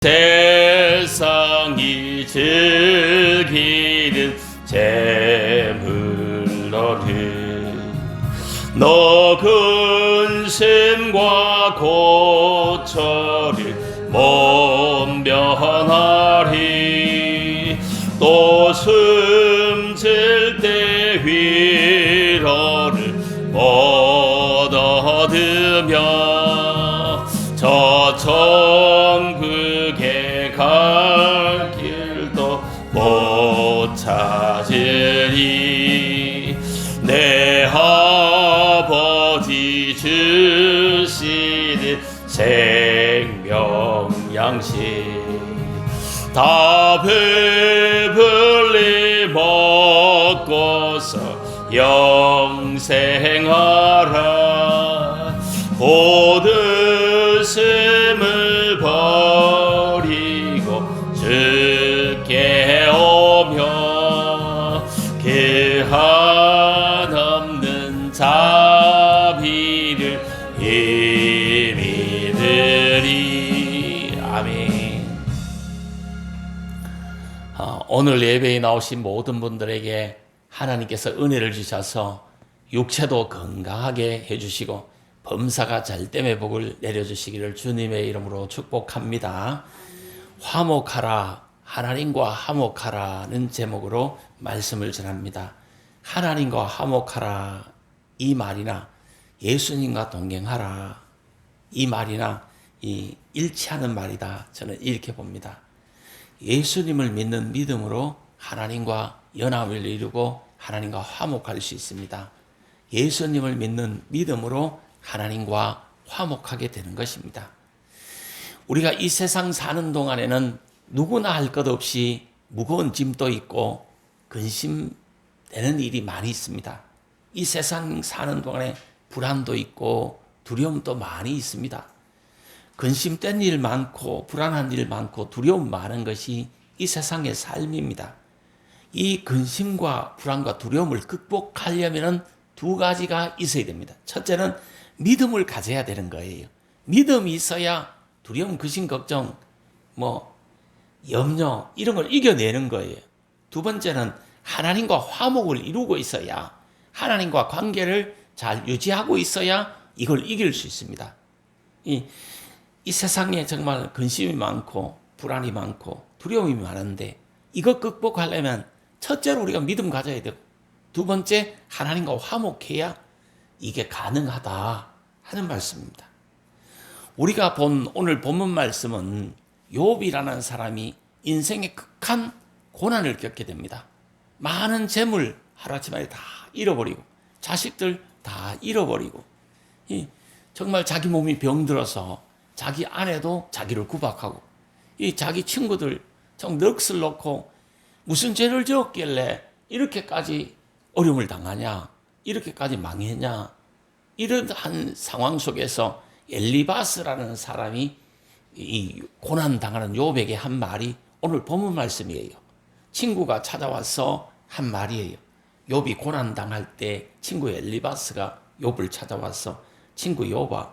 세상이 즐기는 재물너를 너 근심과 고초를 못 면하리. 또 숨질 때 위로를 못 얻으며 저 천국에 갈 길도 못 찾으리. 내 아버지 주시는 생명 양식 다 배불리 먹고서 영생하라. 모든심을 버리고 주께 오며 그 한없는 자비를 힘이 드리. 아멘. 오늘 예배에 나오신 모든 분들에게 하나님께서 은혜를 주셔서 육체도 건강하게 해주시고 범사가 잘됨의 복을 내려주시기를 주님의 이름으로 축복합니다. 화목하라, 하나님과 화목하라는 제목으로 말씀을 전합니다. 하나님과 화목하라 이 말이나 예수님과 동행하라 이 말이나 일치하는 말이다. 저는 이렇게 봅니다. 예수님을 믿는 믿음으로 하나님과 연합을 이루고 하나님과 화목할 수 있습니다. 예수님을 믿는 믿음으로 하나님과 화목하게 되는 것입니다. 우리가 이 세상 사는 동안에는 누구나 할 것 없이 무거운 짐도 있고 근심되는 일이 많이 있습니다. 이 세상 사는 동안에 불안도 있고 두려움도 많이 있습니다. 근심된 일 많고 불안한 일 많고 두려움 많은 것이 이 세상의 삶입니다. 이 근심과 불안과 두려움을 극복하려면 두 가지가 있어야 됩니다. 첫째는 믿음을 가져야 되는 거예요. 믿음이 있어야 두려움, 근심, 걱정, 염려 이런 걸 이겨내는 거예요. 두 번째는 하나님과 화목을 이루고 있어야, 하나님과 관계를 잘 유지하고 있어야 이걸 이길 수 있습니다. 이 세상에 정말 근심이 많고 불안이 많고 두려움이 많은데 이것 극복하려면 첫째로 우리가 믿음 가져야 되고 두 번째 하나님과 화목해야 이게 가능하다 하는 말씀입니다. 우리가 본 오늘 본문 말씀은 욥이라는 사람이 인생의 극한 고난을 겪게 됩니다. 많은 재물 하루아침에 다 잃어버리고 자식들 다 잃어버리고 정말 자기 몸이 병들어서 자기 아내도 자기를 구박하고 자기 친구들 정 넋을 놓고 무슨 죄를 지었길래 이렇게까지 어려움을 당하냐, 이렇게까지 망했냐, 이런 한 상황 속에서 엘리바스라는 사람이 이 고난당하는 욥에게 한 말이 오늘 본문 말씀이에요. 친구가 찾아와서 한 말이에요. 욥이 고난당할 때 친구 엘리바스가 욥을 찾아와서 친구 욥아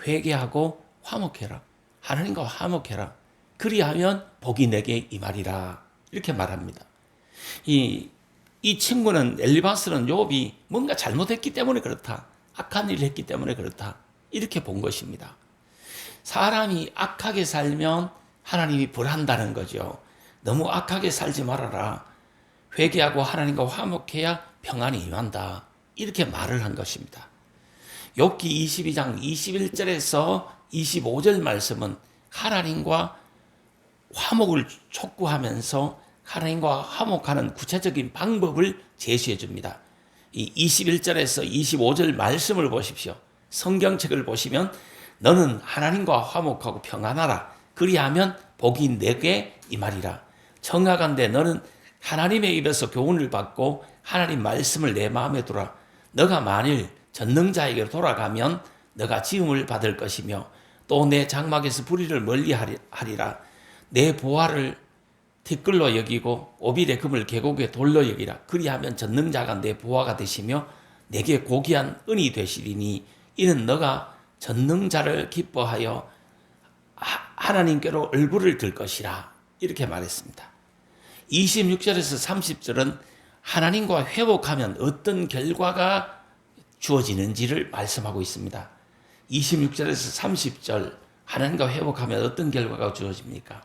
회개하고 화목해라. 하나님과 화목해라. 그리하면 복이 내게 임하리라. 이렇게 말합니다. 이 친구는 엘리바스는 욥이 뭔가 잘못했기 때문에 그렇다. 악한 일을 했기 때문에 그렇다. 이렇게 본 것입니다. 사람이 악하게 살면 하나님이 벌한다는 거죠. 너무 악하게 살지 말아라. 회개하고 하나님과 화목해야 평안이 임한다. 이렇게 말을 한 것입니다. 욥기 22장 21절에서 25절 말씀은 하나님과 화목을 촉구하면서 하나님과 화목하는 구체적인 방법을 제시해 줍니다. 이 21절에서 25절 말씀을 보십시오. 성경책을 보시면 너는 하나님과 화목하고 평안하라. 그리하면 복이 내게 임하리라. 청하간대 너는 하나님의 입에서 교훈을 받고 하나님 말씀을 내 마음에 두라. 너가 만일 전능자에게 돌아가면 너가 지음을 받을 것이며 또 내 장막에서 불의를 멀리 하리라. 내 보화를 티끌로 여기고 오빌의 금을 계곡에 돌로 여기라. 그리하면 전능자가 내 보화가 되시며 내게 고귀한 은이 되시리니 이는 너가 전능자를 기뻐하여 하나님께로 얼굴을 들 것이라 이렇게 말했습니다. 26절에서 30절은 하나님과 회복하면 어떤 결과가 주어지는지를 말씀하고 있습니다. 26절에서 30절 하나님과 회복하면 어떤 결과가 주어집니까?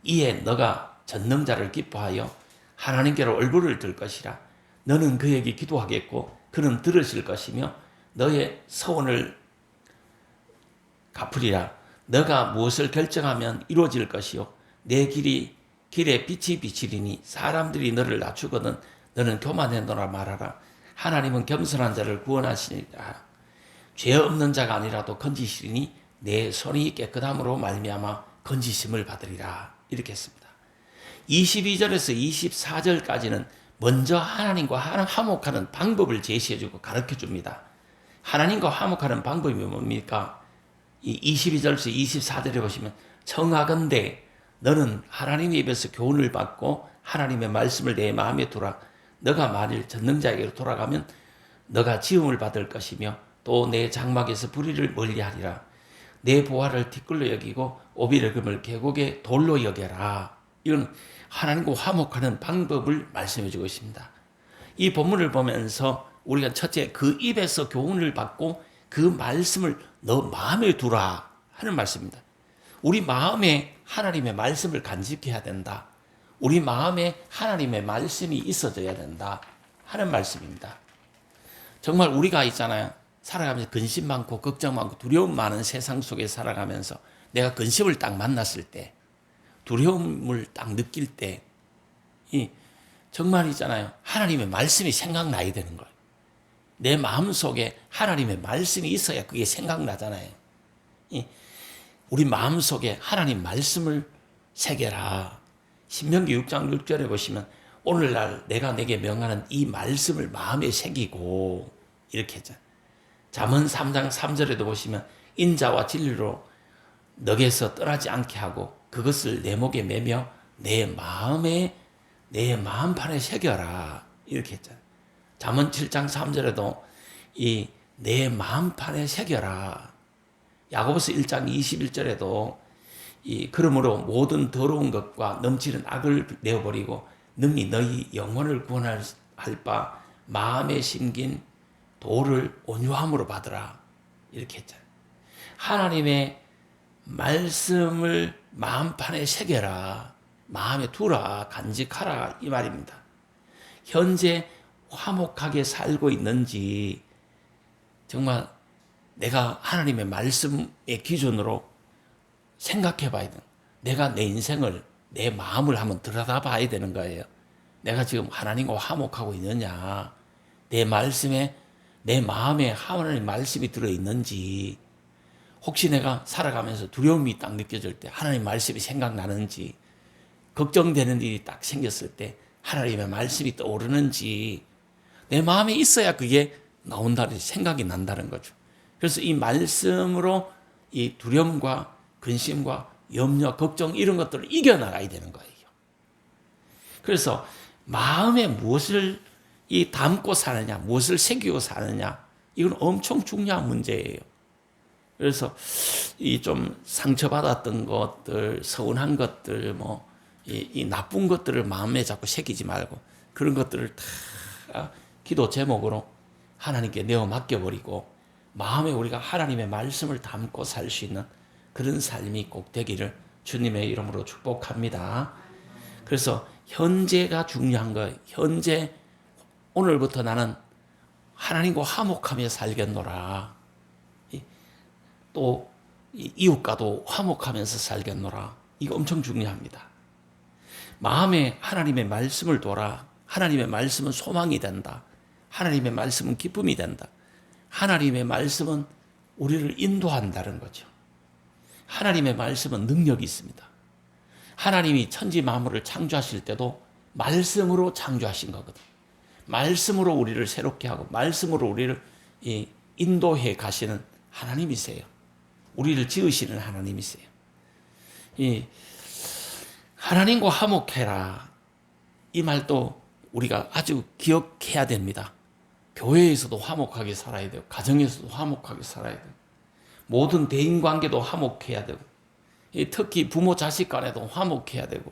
이에 너가 전능자를 기뻐하여 하나님께로 얼굴을 들 것이라. 너는 그에게 기도하겠고 그는 들으실 것이며 너의 서원을 갚으리라. 너가 무엇을 결정하면 이루어질 것이요 내 길에 빛이 비치리니 사람들이 너를 낮추거든 너는 교만해노라 말하라. 하나님은 겸손한 자를 구원하시니라. 죄 없는 자가 아니라도 건지시리니 내 손이 깨끗함으로 말미암아 건지심을 받으리라. 이렇게 했습니다. 22절에서 24절까지는 먼저 하나님과 화목하는 방법을 제시해주고 가르쳐줍니다. 하나님과 화목하는 방법이 뭡니까? 22절에서 24절에 보시면 청하건대 너는 하나님의 입에서 교훈을 받고 하나님의 말씀을 내 마음에 두라. 너가 만일 전능자에게로 돌아가면 너가 지음을 받을 것이며 또 내 장막에서 불의를 멀리하리라. 내 보화를 티끌로 여기고 오비르금을 계곡의 돌로 여겨라. 이건 하나님과 화목하는 방법을 말씀해 주고 있습니다. 이 본문을 보면서 우리가 첫째 그 입에서 교훈을 받고 그 말씀을 너 마음에 두라 하는 말씀입니다. 우리 마음에 하나님의 말씀을 간직해야 된다. 우리 마음에 하나님의 말씀이 있어져야 된다 하는 말씀입니다. 정말 우리가 있잖아요. 살아가면서 근심 많고 걱정 많고 두려움 많은 세상 속에 살아가면서 내가 근심을 딱 만났을 때 두려움을 딱 느낄 때 정말 있잖아요. 하나님의 말씀이 생각나야 되는 거예요. 내 마음속에 하나님의 말씀이 있어야 그게 생각나잖아요. 우리 마음속에 하나님 말씀을 새겨라. 신명기 6장 6절에 보시면 오늘날 내가 내게 명하는 이 말씀을 마음에 새기고 이렇게 했잖아요. 잠언 3장 3절에도 보시면 인자와 진리로 너에게서 떠나지 않게 하고 그것을 내 목에 매며 내 마음판에 새겨라 이렇게 했잖아요. 잠언 7장 3절에도 이 내 마음판에 새겨라. 야고보서 1장 21절에도 그러므로 모든 더러운 것과 넘치는 악을 내어버리고 능히 너희 영혼을 구원할 바 마음에 심긴 도를 온유함으로 받으라 이렇게 했잖아요. 하나님의 말씀을 마음판에 새겨라. 마음에 두라. 간직하라 이 말입니다. 현재 화목하게 살고 있는지 정말 내가 하나님의 말씀의 기준으로 생각해 봐야 돼. 내가 내 인생을 내 마음을 한번 들여다 봐야 되는 거예요. 내가 지금 하나님과 화목하고 있느냐, 내 말씀에 내 마음에 하나님의 말씀이 들어있는지, 혹시 내가 살아가면서 두려움이 딱 느껴질 때 하나님의 말씀이 생각나는지, 걱정되는 일이 딱 생겼을 때 하나님의 말씀이 떠오르는지, 내 마음에 있어야 그게 나온다는 생각이 난다는 거죠. 그래서 이 말씀으로 이 두려움과 근심과 염려, 걱정 이런 것들을 이겨나가야 되는 거예요. 그래서 마음에 무엇을 담고 사느냐, 무엇을 새기고 사느냐, 이건 엄청 중요한 문제예요. 그래서 이 좀 상처받았던 것들, 서운한 것들, 이 나쁜 것들을 마음에 자꾸 새기지 말고 그런 것들을 다 기도 제목으로 하나님께 내어 맡겨버리고 마음에 우리가 하나님의 말씀을 담고 살 수 있는 그런 삶이 꼭 되기를 주님의 이름으로 축복합니다. 그래서 현재가 중요한 거예요. 현재 오늘부터 나는 하나님과 화목하며 살겠노라. 또 이웃과도 화목하면서 살겠노라. 이거 엄청 중요합니다. 마음에 하나님의 말씀을 둬라. 하나님의 말씀은 소망이 된다. 하나님의 말씀은 기쁨이 된다. 하나님의 말씀은 우리를 인도한다는 거죠. 하나님의 말씀은 능력이 있습니다. 하나님이 천지 만물을 창조하실 때도 말씀으로 창조하신 거거든. 말씀으로 우리를 새롭게 하고 말씀으로 우리를 인도해 가시는 하나님이세요. 우리를 지으시는 하나님이세요. 하나님과 화목해라. 이 말도 우리가 아주 기억해야 됩니다. 교회에서도 화목하게 살아야 되고 가정에서도 화목하게 살아야 되고 모든 대인관계도 화목해야 되고 특히 부모 자식 간에도 화목해야 되고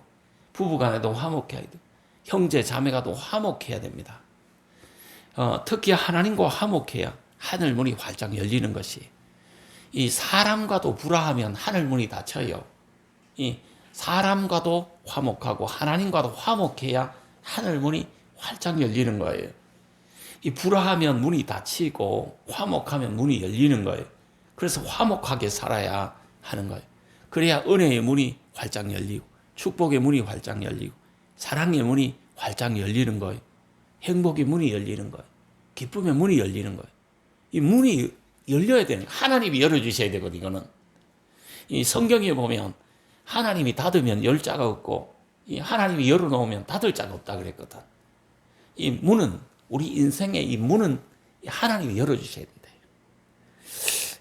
부부 간에도 화목해야 되고 형제 자매가도 화목해야 됩니다. 특히 하나님과 화목해야 하늘 문이 활짝 열리는 것이, 이 사람과도 불화하면 하늘 문이 닫혀요. 이 사람과도 화목하고 하나님과도 화목해야 하늘 문이 활짝 열리는 거예요. 이 불화하면 문이 닫히고 화목하면 문이 열리는 거예요. 그래서 화목하게 살아야 하는 거예요. 그래야 은혜의 문이 활짝 열리고 축복의 문이 활짝 열리고 사랑의 문이 활짝 열리는 거예요. 행복의 문이 열리는 거예요. 기쁨의 문이 열리는 거예요. 이 문이 열려야 되는 거예요. 하나님이 열어주셔야 되거든요. 이거는 이 성경에 보면 하나님이 닫으면 열 자가 없고 이 하나님이 열어놓으면 닫을 자가 없다 그랬거든. 이 문은, 우리 인생의 이 문은 하나님이 열어주셔야 된다.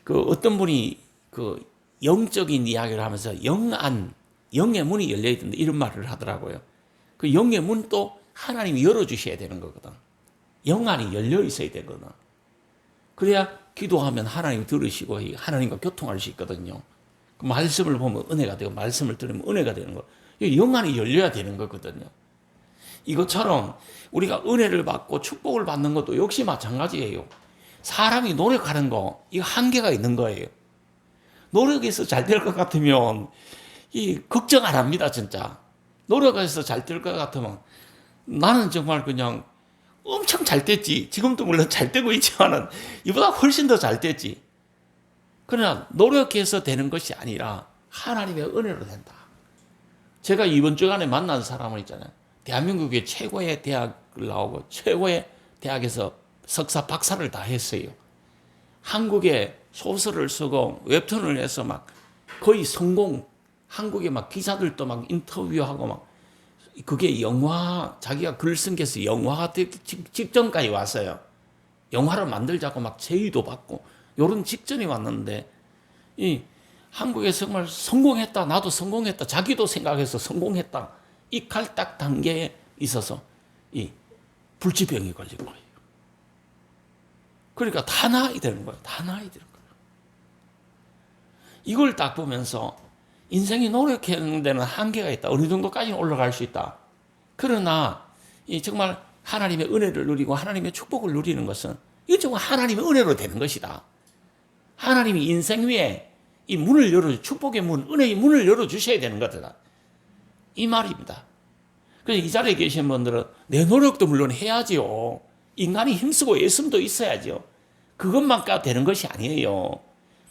그 어떤 분이 그 영적인 이야기를 하면서 영의 문이 열려야 된다 이런 말을 하더라고요. 그 영의 문도 하나님이 열어주셔야 되는 거거든. 영안이 열려 있어야 되거든. 그래야 기도하면 하나님이 들으시고 하나님과 교통할 수 있거든요. 그 말씀을 보면 은혜가 되고 말씀을 들으면 은혜가 되는 거. 영안이 열려야 되는 거거든요. 이것처럼 우리가 은혜를 받고 축복을 받는 것도 역시 마찬가지예요. 사람이 노력하는 거, 이거 한계가 있는 거예요. 노력해서 잘 될 것 같으면 이 걱정 안 합니다, 진짜. 노력해서 잘 될 것 같으면 나는 정말 그냥 엄청 잘 됐지. 지금도 물론 잘 되고 있지만은 이보다 훨씬 더 잘 됐지. 그러나 노력해서 되는 것이 아니라 하나님의 은혜로 된다. 제가 이번 주간에 만난 사람은 있잖아요. 대한민국의 최고의 대학을 나오고 최고의 대학에서 석사 박사를 다 했어요. 한국에 소설을 쓰고 웹툰을 해서 막 거의 성공, 한국에 막 기자들도 막 인터뷰하고 막 그게 영화, 자기가 글 쓴 게 영화가 되기 직전까지 왔어요. 영화를 만들자고 막 제의도 받고 요런 직전이 왔는데 이 한국에 정말 성공했다, 나도 성공했다, 자기도 생각해서 성공했다, 이 갈딱 단계에 있어서 이 불치병이 걸린 거예요. 그러니까 다 나아야 되는 거예요. 다 나아야 되는 거예요. 이걸 딱 보면서 인생이 노력하는 데는 한계가 있다. 어느 정도까지는 올라갈 수 있다. 그러나 이 정말 하나님의 은혜를 누리고 하나님의 축복을 누리는 것은 이건 정말 하나님의 은혜로 되는 것이다. 하나님이 인생 위에 이 문을 열어, 축복의 문, 은혜의 문을 열어주셔야 되는 거다. 이 말입니다. 그래서 이 자리에 계신 분들은 내 노력도 물론 해야지요. 인간이 힘쓰고 애씀도 있어야죠. 그것만 되는 것이 아니에요.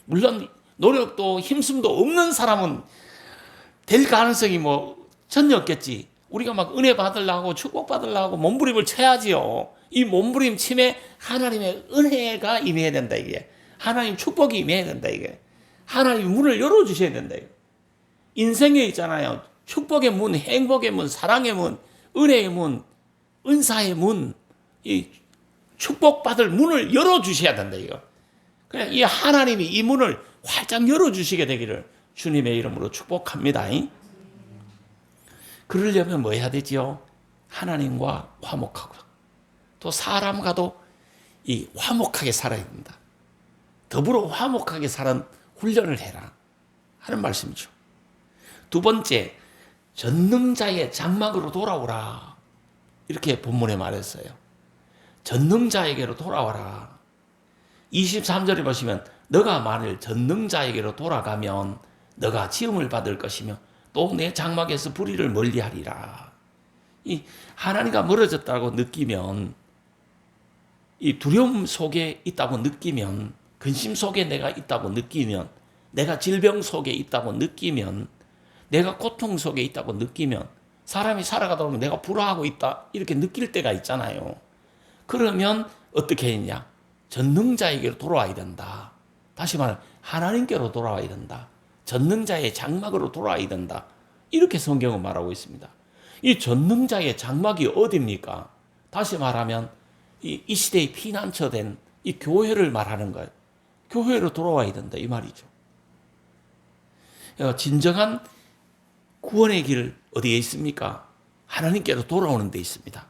물론 노력도 힘씀도 없는 사람은 될 가능성이 뭐 전혀 없겠지. 우리가 막 은혜 받으려고 축복 받으려고 몸부림을 쳐야지요. 이 몸부림 침에 하나님의 은혜가 임해야 된다 이게. 하나님 축복이 임해야 된다 이게. 하나님 문을 열어주셔야 된다 이게. 인생에 있잖아요. 축복의 문, 행복의 문, 사랑의 문, 은혜의 문, 은사의 문, 이 축복받을 문을 열어주셔야 된다 이거. 그래, 이 하나님이 이 문을 활짝 열어주시게 되기를 주님의 이름으로 축복합니다. 그러려면 뭐 해야 되지요? 하나님과 화목하고 또 사람과도 이 화목하게 살아야 된다. 더불어 화목하게 사는 훈련을 해라 하는 말씀이죠. 두 번째, 전능자의 장막으로 돌아오라. 이렇게 본문에 말했어요. 전능자에게로 돌아와라. 23절에 보시면 너가 만일 전능자에게로 돌아가면 너가 지음을 받을 것이며 또 내 장막에서 불의를 멀리하리라. 이 하나님과 멀어졌다고 느끼면, 이 두려움 속에 있다고 느끼면, 근심 속에 내가 있다고 느끼면, 내가 질병 속에 있다고 느끼면, 내가 고통 속에 있다고 느끼면, 사람이 살아가다 보면 내가 불화하고 있다 이렇게 느낄 때가 있잖아요. 그러면 어떻게 했냐? 전능자에게로 돌아와야 된다. 다시 말하면 하나님께로 돌아와야 된다. 전능자의 장막으로 돌아와야 된다. 이렇게 성경은 말하고 있습니다. 이 전능자의 장막이 어디입니까? 다시 말하면 이 시대의 피난처 된 이 교회를 말하는 거예요. 교회로 돌아와야 된다 이 말이죠. 진정한 구원의 길 어디에 있습니까? 하나님께로 돌아오는 데 있습니다.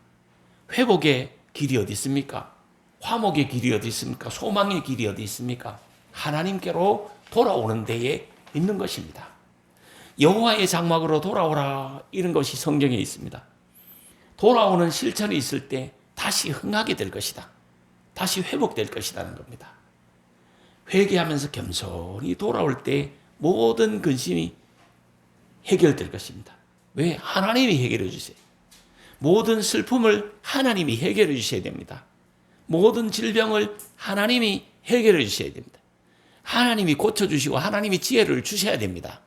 회복의 길이 어디 있습니까? 화목의 길이 어디 있습니까? 소망의 길이 어디 있습니까? 하나님께로 돌아오는 데에 있는 것입니다. 여호와의 장막으로 돌아오라, 이런 것이 성경에 있습니다. 돌아오는 실천이 있을 때 다시 흥하게 될 것이다. 다시 회복될 것이라는 겁니다. 회개하면서 겸손히 돌아올 때 모든 근심이 해결될 것입니다. 왜? 하나님이 해결해 주세요. 모든 슬픔을 하나님이 해결해 주셔야 됩니다. 모든 질병을 하나님이 해결해 주셔야 됩니다. 하나님이 고쳐주시고 하나님이 지혜를 주셔야 됩니다.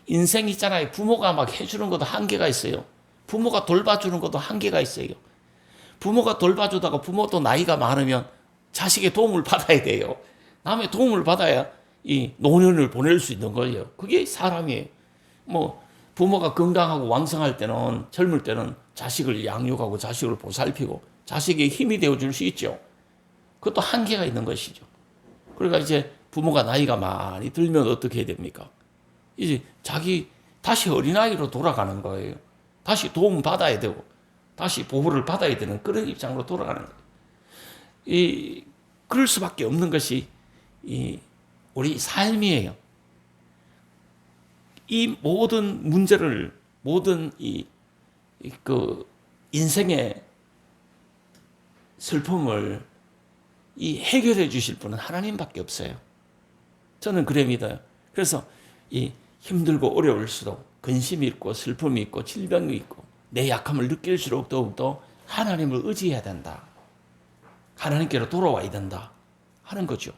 인생 있잖아요. 부모가 막 해주는 것도 한계가 있어요. 부모가 돌봐주는 것도 한계가 있어요. 부모가 돌봐주다가 부모도 나이가 많으면 자식의 도움을 받아야 돼요. 남의 도움을 받아야 이 노년을 보낼 수 있는 거예요. 그게 사람이에요. 뭐 부모가 건강하고 왕성할 때는, 젊을 때는 자식을 양육하고 자식을 보살피고 자식의 힘이 되어줄 수 있죠. 그것도 한계가 있는 것이죠. 그러니까 이제 부모가 나이가 많이 들면 어떻게 해야 됩니까? 이제 자기 다시 어린아이로 돌아가는 거예요. 다시 도움 받아야 되고 다시 보호를 받아야 되는 그런 입장으로 돌아가는 거예요. 그럴 수밖에 없는 것이 우리 삶이에요. 이 모든 문제를, 모든 그 인생의 슬픔을 해결해 주실 분은 하나님밖에 없어요. 저는 그래 믿어요. 그래서 힘들고 어려울수록 근심이 있고 슬픔이 있고 질병이 있고 내 약함을 느낄수록 더욱더 하나님을 의지해야 된다. 하나님께로 돌아와야 된다 하는 거죠.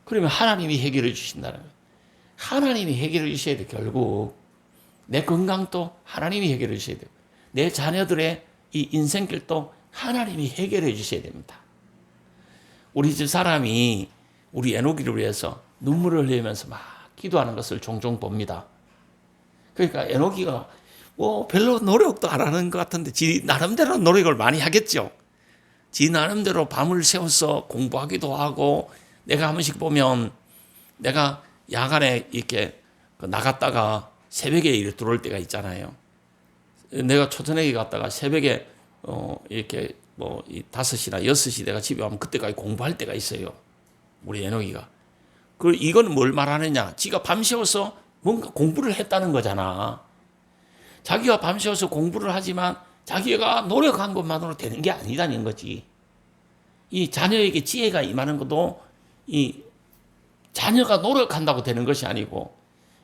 그러면 하나님이 해결해 주신다는 거예요. 하나님이 해결해 주셔야 돼요. 결국 내 건강도 하나님이 해결해 주셔야 돼요. 내 자녀들의 이 인생길도 하나님이 해결해 주셔야 됩니다. 우리 집 사람이 우리 에녹이를 위해서 눈물을 흘리면서 막 기도하는 것을 종종 봅니다. 그러니까 에녹이가 뭐 별로 노력도 안 하는 것 같은데 지 나름대로 노력을 많이 하겠죠. 지 나름대로 밤을 새워서 공부하기도 하고, 내가 한 번씩 보면 내가 야간에 이렇게 나갔다가 새벽에 이렇게 들어올 때가 있잖아요. 내가 초저녁에 갔다가 새벽에 이렇게 뭐 5시나 6시 내가 집에 가면 그때까지 공부할 때가 있어요. 우리 에녹이가. 그리고 이건 뭘 말하느냐? 지가 밤새워서 뭔가 공부를 했다는 거잖아. 자기가 밤새워서 공부를 하지만 자기가 노력한 것만으로 되는 게 아니다는 거지. 이 자녀에게 지혜가 임하는 것도 이 자녀가 노력한다고 되는 것이 아니고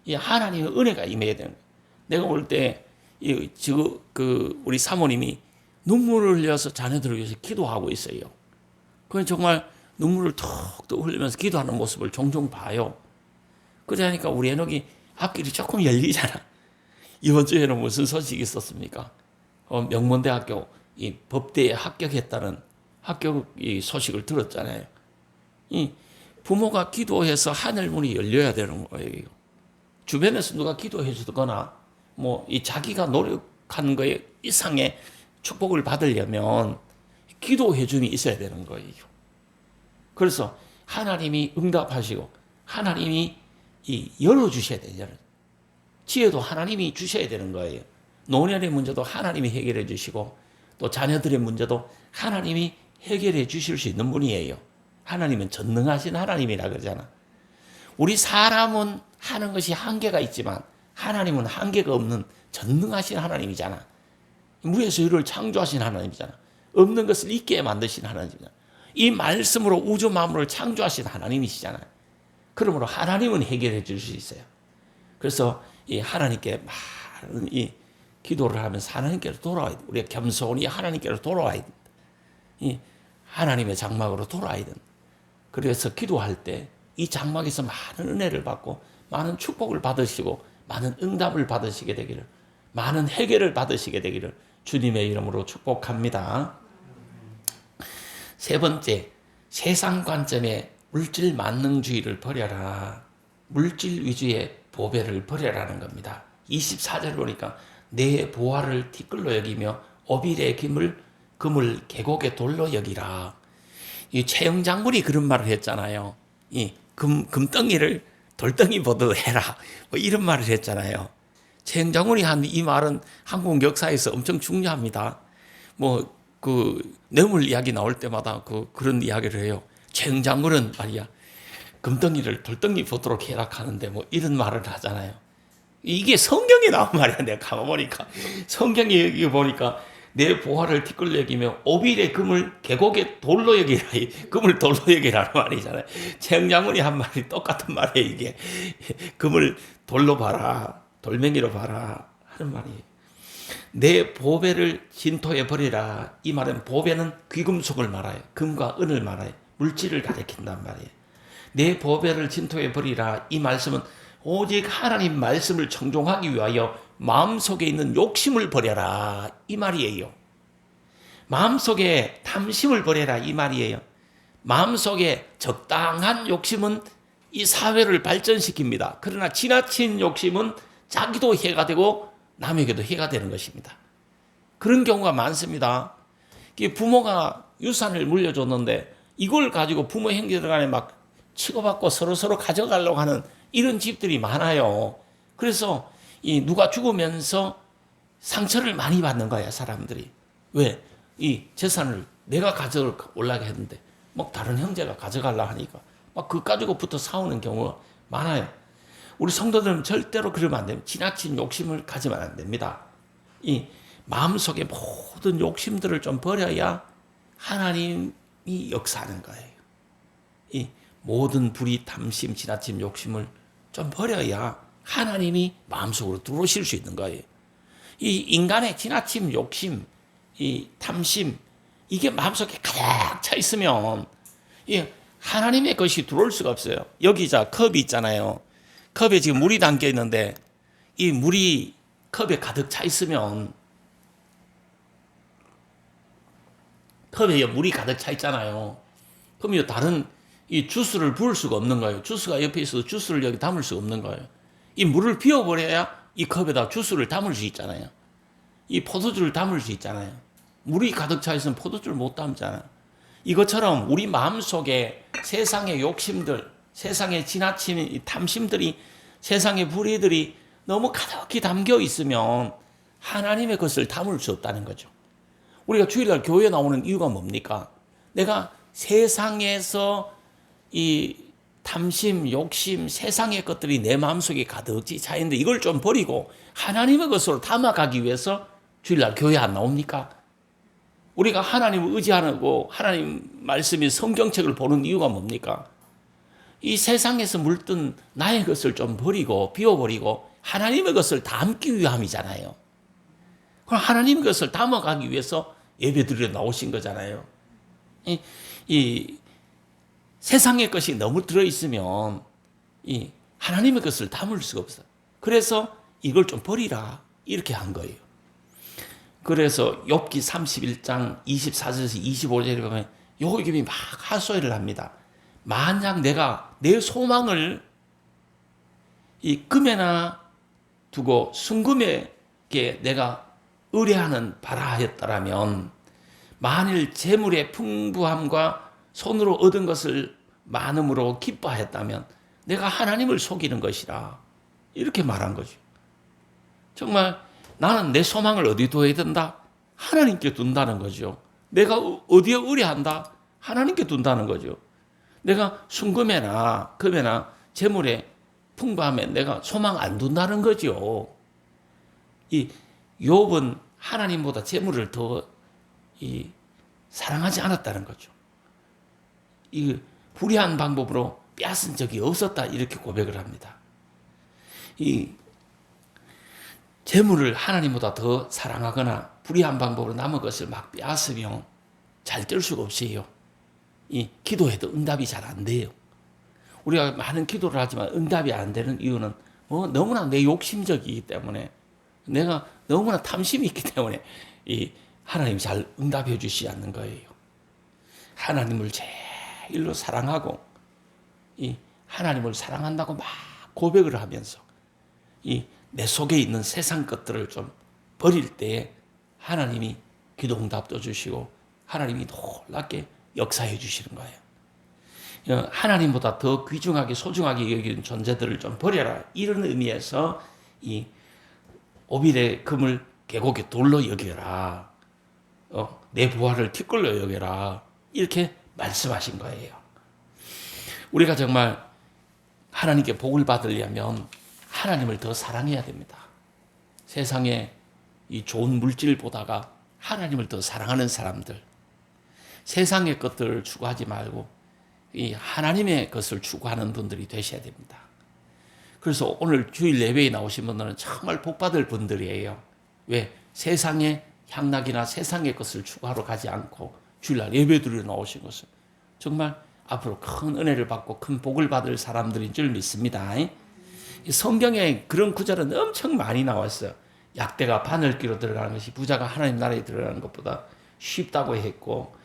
이 하나님의 은혜가 임해야 되는 거예요. 내가 볼 때 우리 사모님이 눈물을 흘려서 자녀들을 위해서 기도하고 있어요. 그건 정말 눈물을 톡톡 흘리면서 기도하는 모습을 종종 봐요. 그러니까 우리 에녹이 앞길이 조금 열리잖아. 이번 주에는 무슨 소식이 있었습니까? 명문대학교 이 법대에 합격했다는 합격 소식을 들었잖아요. 이 부모가 기도해서 하늘문이 열려야 되는 거예요. 주변에서 누가 기도해 주거나 뭐 이 자기가 노력한 거에 이상의 축복을 받으려면 기도해 줌이 있어야 되는 거예요. 그래서 하나님이 응답하시고 하나님이 열어주셔야 돼요. 지혜도 하나님이 주셔야 되는 거예요. 노년의 문제도 하나님이 해결해 주시고 또 자녀들의 문제도 하나님이 해결해 주실 수 있는 분이에요. 하나님은 전능하신 하나님이라 그러잖아. 우리 사람은 하는 것이 한계가 있지만 하나님은 한계가 없는 전능하신 하나님이잖아. 무에서 유를 창조하신 하나님이잖아. 없는 것을 있게 만드신 하나님이잖아. 이 말씀으로 우주 만물을 창조하신 하나님이시잖아요. 그러므로 하나님은 해결해 줄 수 있어요. 그래서 이 하나님께 많은 이 기도를 하면서 하나님께로 돌아와야 돼. 우리가 겸손히 하나님께로 돌아와야 된다. 이 하나님의 장막으로 돌아와야 된다. 그래서 기도할 때 이 장막에서 많은 은혜를 받고 많은 축복을 받으시고 많은 응답을 받으시게 되기를, 많은 해결을 받으시게 되기를 주님의 이름으로 축복합니다. 세 번째, 세상 관점의 물질 만능주의를 버려라. 물질 위주의 보배를 버려라는 겁니다. 24절 보니까 내 보화를 티끌로 여기며 오빌의 금을 계곡의 돌로 여기라. 이 최영 장군이 그런 말을 했잖아요. 이 금덩이를 돌덩이 보듯 해라. 뭐 이런 말을 했잖아요. 최영 장군이 한 이 말은 한국 역사에서 엄청 중요합니다. 뭐 그 뇌물 이야기 나올 때마다 그런 이야기를 해요. 최영 장군은 말이야, 금덩이를 돌덩이 보도록 해라 하는데 뭐 이런 말을 하잖아요. 이게 성경에 나온 말이야. 내가 가만 보니까 성경에 여기 보니까 내 보화를 티끌로 여기며 오빌의 금을 계곡의 돌로 여기라. 금을 돌로 여기라는 말이잖아요. 최영장군이 한 말이 똑같은 말이에요. 이게 금을 돌로 봐라, 돌멩이로 봐라 하는 말이에요. 내 보배를 진토에 버리라. 이 말은 보배는 귀금속을 말해요. 금과 은을 말해요. 물질을 가리킨단 말이에요. 내 보배를 진토에 버리라. 이 말씀은 오직 하나님 말씀을 청종하기 위하여 마음속에 있는 욕심을 버려라. 이 말이에요. 마음속에 탐심을 버려라. 이 말이에요. 마음속에 적당한 욕심은 이 사회를 발전시킵니다. 그러나 지나친 욕심은 자기도 해가 되고 남에게도 해가 되는 것입니다. 그런 경우가 많습니다. 부모가 유산을 물려줬는데 이걸 가지고 부모 형제들 간에 막 치고받고 서로 가져가려고 하는 이런 집들이 많아요. 그래서 이 누가 죽으면서 상처를 많이 받는 거야, 사람들이. 왜? 이 재산을 내가 가져올라고 했는데 막 다른 형제가 가져가려고 하니까 막 그거 가지고부터 싸우는 경우가 많아요. 우리 성도들은 절대로 그러면 안 됩니다. 지나친 욕심을 가지면 안 됩니다. 이 마음속에 모든 욕심들을 좀 버려야 하나님이 역사하는 거예요. 이 모든 불의, 탐심, 지나친 욕심을 좀 버려야 하나님이 마음속으로 들어오실 수 있는 거예요. 이 인간의 지나친 욕심, 이 탐심, 이게 마음속에 가득 차 있으면 이 하나님의 것이 들어올 수가 없어요. 여기 자 컵이 있잖아요. 컵에 지금 물이 담겨 있는데 이 물이 컵에 가득 차 있으면 컵에 물이 가득 차 있잖아요. 그러면 다른 이 주스를 부을 수가 없는 거예요. 주스가 옆에 있어도 주스를 여기 담을 수가 없는 거예요. 이 물을 비워버려야 이 컵에다 주스를 담을 수 있잖아요. 이 포도주를 담을 수 있잖아요. 물이 가득 차 있으면 포도주를 못 담잖아요. 이것처럼 우리 마음속에 세상의 욕심들, 세상의 지나친 탐심들이, 세상의 불의들이 너무 가득히 담겨 있으면 하나님의 것을 담을 수 없다는 거죠. 우리가 주일날 교회에 나오는 이유가 뭡니까? 내가 세상에서 이 탐심, 욕심, 세상의 것들이 내 마음속에 가득히 차 있는데 이걸 좀 버리고 하나님의 것으로 담아가기 위해서 주일날 교회 안 나옵니까? 우리가 하나님을 의지하고 하나님 말씀인 성경책을 보는 이유가 뭡니까? 이 세상에서 물든 나의 것을 좀 버리고 비워버리고 하나님의 것을 담기 위함이잖아요. 그럼 하나님의 것을 담아가기 위해서 예배드리러 나오신 거잖아요. 이 세상의 것이 너무 들어있으면 이 하나님의 것을 담을 수가 없어요. 그래서 이걸 좀 버리라 이렇게 한 거예요. 그래서 욥기 31장 24절에서 25절에 보면 욥이 막 하소연을 합니다. 만약 내가 내 소망을 이 금에나 두고 순금에게 내가 의뢰하는 바라였더라면 만일 재물의 풍부함과 손으로 얻은 것을 많음으로 기뻐하였다면 내가 하나님을 속이는 것이라 이렇게 말한 거죠. 정말 나는 내 소망을 어디 둬야 된다? 하나님께 둔다는 거죠. 내가 어디에 의뢰한다? 하나님께 둔다는 거죠. 내가 순금에나 금에나 재물에 풍부함에 내가 소망 안 둔다는 거죠. 이 욥은 하나님보다 재물을 더 사랑하지 않았다는 거죠. 이 불의한 방법으로 빼앗은 적이 없었다 이렇게 고백을 합니다. 이 재물을 하나님보다 더 사랑하거나 불의한 방법으로 남은 것을 막 빼앗으면 잘 될 수가 없어요. 이 기도해도 응답이 잘 안 돼요. 우리가 많은 기도를 하지만 응답이 안 되는 이유는 너무나 내 욕심적이기 때문에 내가 너무나 탐심이 있기 때문에 이 하나님이 잘 응답해 주시지 않는 거예요. 하나님을 제일로 사랑하고 이 하나님을 사랑한다고 막 고백을 하면서 이 내 속에 있는 세상 것들을 좀 버릴 때에 하나님이 기도 응답도 주시고 하나님이 놀랍게 역사해 주시는 거예요. 하나님보다 더 귀중하게 소중하게 여기는 존재들을 좀 버려라 이런 의미에서 이 오빌의 금을 계곡의 돌로 여겨라. 내 부하를 티끌로 여겨라. 이렇게 말씀하신 거예요. 우리가 정말 하나님께 복을 받으려면 하나님을 더 사랑해야 됩니다. 세상에 이 좋은 물질 보다가 하나님을 더 사랑하는 사람들, 세상의 것들을 추구하지 말고 이 하나님의 것을 추구하는 분들이 되셔야 됩니다. 그래서 오늘 주일 예배에 나오신 분들은 정말 복받을 분들이에요. 왜? 세상의 향락이나 세상의 것을 추구하러 가지 않고 주일날 예배드리러 나오신 것을 정말 앞으로 큰 은혜를 받고 큰 복을 받을 사람들인 줄 믿습니다. 성경에 그런 구절은 엄청 많이 나왔어요. 약대가 바늘귀로 들어가는 것이 부자가 하나님 나라에 들어가는 것보다 쉽다고 했고,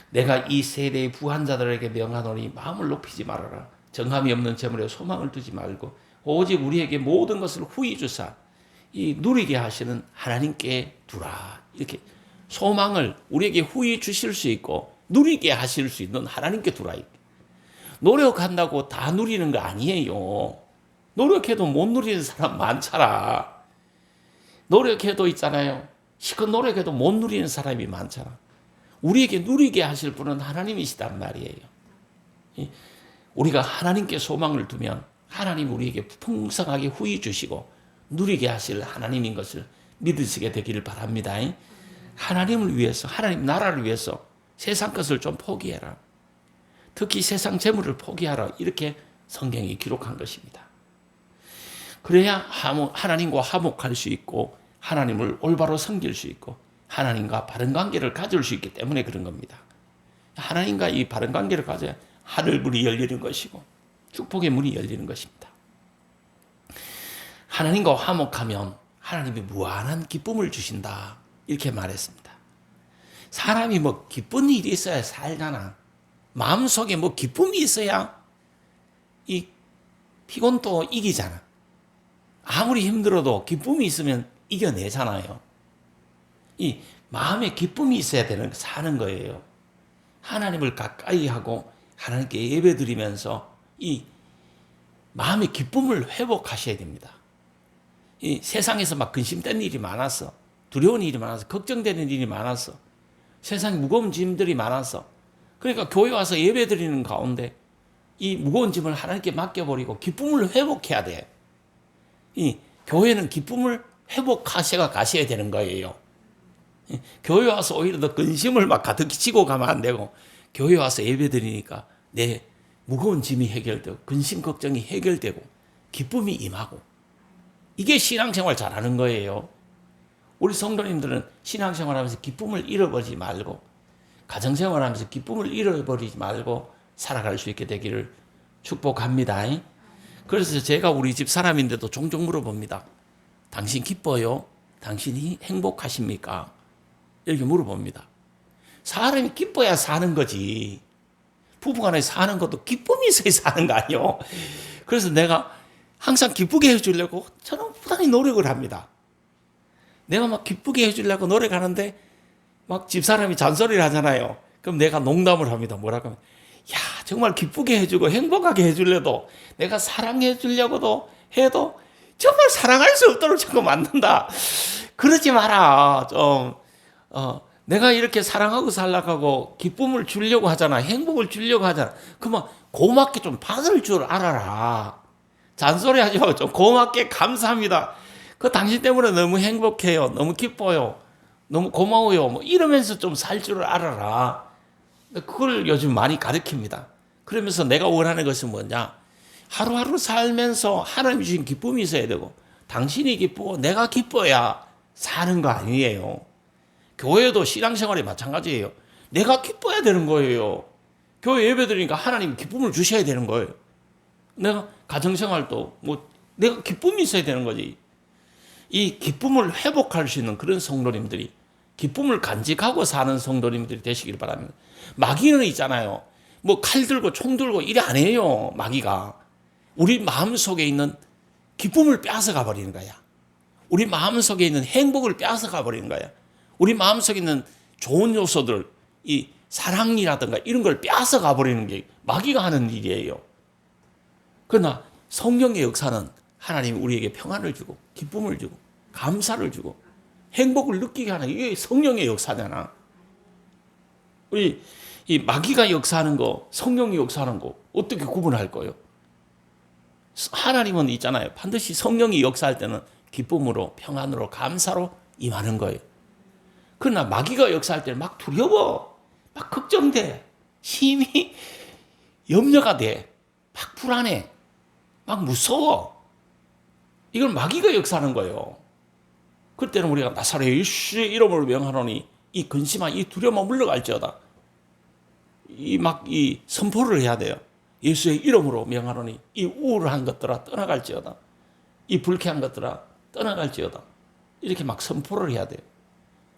내가 이 세대의 부한 자들에게 명하노니 마음을 높이지 말아라. 정함이 없는 재물에 소망을 두지 말고 오직 우리에게 모든 것을 후히 주사 이 누리게 하시는 하나님께 두라. 이렇게 소망을 우리에게 후히 주실 수 있고 누리게 하실 수 있는 하나님께 두라. 노력한다고 다 누리는 거 아니에요. 노력해도 못 누리는 사람 많잖아. 노력해도 있잖아요. 실컷 노력해도 못 누리는 사람이 많잖아. 우리에게 누리게 하실 분은 하나님이시단 말이에요. 우리가 하나님께 소망을 두면 하나님 우리에게 풍성하게 후히 주시고 누리게 하실 하나님인 것을 믿으시게 되기를 바랍니다. 하나님을 위해서, 하나님 나라를 위해서 세상 것을 좀 포기해라. 특히 세상 재물을 포기하라. 이렇게 성경이 기록한 것입니다. 그래야 하나님과 화목할 수 있고 하나님을 올바로 섬길 수 있고 하나님과 바른 관계를 가질 수 있기 때문에 그런 겁니다. 하나님과 이 바른 관계를 가져야 하늘문이 열리는 것이고 축복의 문이 열리는 것입니다. 하나님과 화목하면 하나님이 무한한 기쁨을 주신다. 이렇게 말했습니다. 사람이 뭐 기쁜 일이 있어야 살잖아. 마음속에 뭐 기쁨이 있어야 이 피곤도 이기잖아. 아무리 힘들어도 기쁨이 있으면 이겨내잖아요. 이 마음에 기쁨이 있어야 사는 거예요. 하나님을 가까이 하고 하나님께 예배드리면서 이 마음의 기쁨을 회복하셔야 됩니다. 이 세상에서 막 근심되는 일이 많았어. 두려운 일이 많아서 걱정되는 일이 많았어. 세상에 무거운 짐들이 많았어. 그러니까 교회 와서 예배드리는 가운데 이 무거운 짐을 하나님께 맡겨버리고 기쁨을 회복해야 돼. 이 교회는 기쁨을 회복하셔가 가셔야 되는 거예요. 교회 와서 오히려 더 근심을 막 가득히 지고 가면 안 되고 교회 와서 예배드리니까 내 무거운 짐이 해결되고 근심 걱정이 해결되고 기쁨이 임하고 이게 신앙생활 잘하는 거예요. 우리 성도님들은 신앙생활하면서 기쁨을 잃어버리지 말고 가정생활하면서 기쁨을 잃어버리지 말고 살아갈 수 있게 되기를 축복합니다. 그래서 제가 우리 집 사람인데도 종종 물어봅니다. 당신 기뻐요? 당신이 행복하십니까? 이렇게 물어봅니다. 사람이 기뻐야 사는 거지. 부부간에 사는 것도 기쁨이 있어야 사는 거 아니에요? 그래서 내가 항상 기쁘게 해주려고 저는 부단히 노력을 합니다. 내가 막 기쁘게 해주려고 노력하는데 막 집사람이 잔소리를 하잖아요. 그럼 내가 농담을 합니다. 뭐라고 하면 야 정말 기쁘게 해주고 행복하게 해주려도 내가 사랑해 주려고도 해도 정말 사랑할 수 없도록 자꾸 만든다. 그러지 마라. 좀 내가 이렇게 사랑하고 살라고 기쁨을 주려고 하잖아. 행복을 주려고 하잖아. 그러면 고맙게 좀 받을 줄 알아라. 잔소리 하지 말고 좀 고맙게 감사합니다. 그 당신 때문에 너무 행복해요. 너무 기뻐요. 너무 고마워요. 뭐 이러면서 좀 살 줄 알아라. 그걸 요즘 많이 가르칩니다. 그러면서 내가 원하는 것은 뭐냐? 하루하루 살면서 하나님이 주신 기쁨이 있어야 되고 당신이 기쁘고 내가 기뻐야 사는 거 아니에요. 교회도 신앙생활이 마찬가지예요. 내가 기뻐야 되는 거예요. 교회 예배드리니까 하나님 기쁨을 주셔야 되는 거예요. 내가 가정생활도 뭐 내가 기쁨이 있어야 되는 거지. 이 기쁨을 회복할 수 있는 그런 성도님들이 기쁨을 간직하고 사는 성도님들이 되시길 바랍니다. 마귀는 있잖아요. 뭐 칼 들고 총 들고 이래 안 해요. 마귀가. 우리 마음속에 있는 기쁨을 빼앗아가 버리는 거야. 우리 마음속에 있는 행복을 빼앗아가 버리는 거야. 우리 마음속에 있는 좋은 요소들, 이 사랑이라든가 이런 걸 빼앗아가 버리는 게 마귀가 하는 일이에요. 그러나 성령의 역사는 하나님이 우리에게 평안을 주고 기쁨을 주고 감사를 주고 행복을 느끼게 하는 이게 성령의 역사잖아. 우리 이 마귀가 역사하는 거, 성령이 역사하는 거 어떻게 구분할 거예요? 하나님은 있잖아요. 반드시 성령이 역사할 때는 기쁨으로, 평안으로, 감사로 임하는 거예요. 그러나 마귀가 역사할 때는 막 두려워, 막 걱정돼, 심히 염려가 돼, 막 불안해, 막 무서워. 이걸 마귀가 역사하는 거예요. 그때는 우리가 나사렛 예수의 이름을 명하노니 이 근심한 이 두려움만 물러갈지어다. 이 선포를 해야 돼요. 예수의 이름으로 명하노니 이 우울한 것들아 떠나갈지어다. 이 불쾌한 것들아 떠나갈지어다. 이렇게 막 선포를 해야 돼요.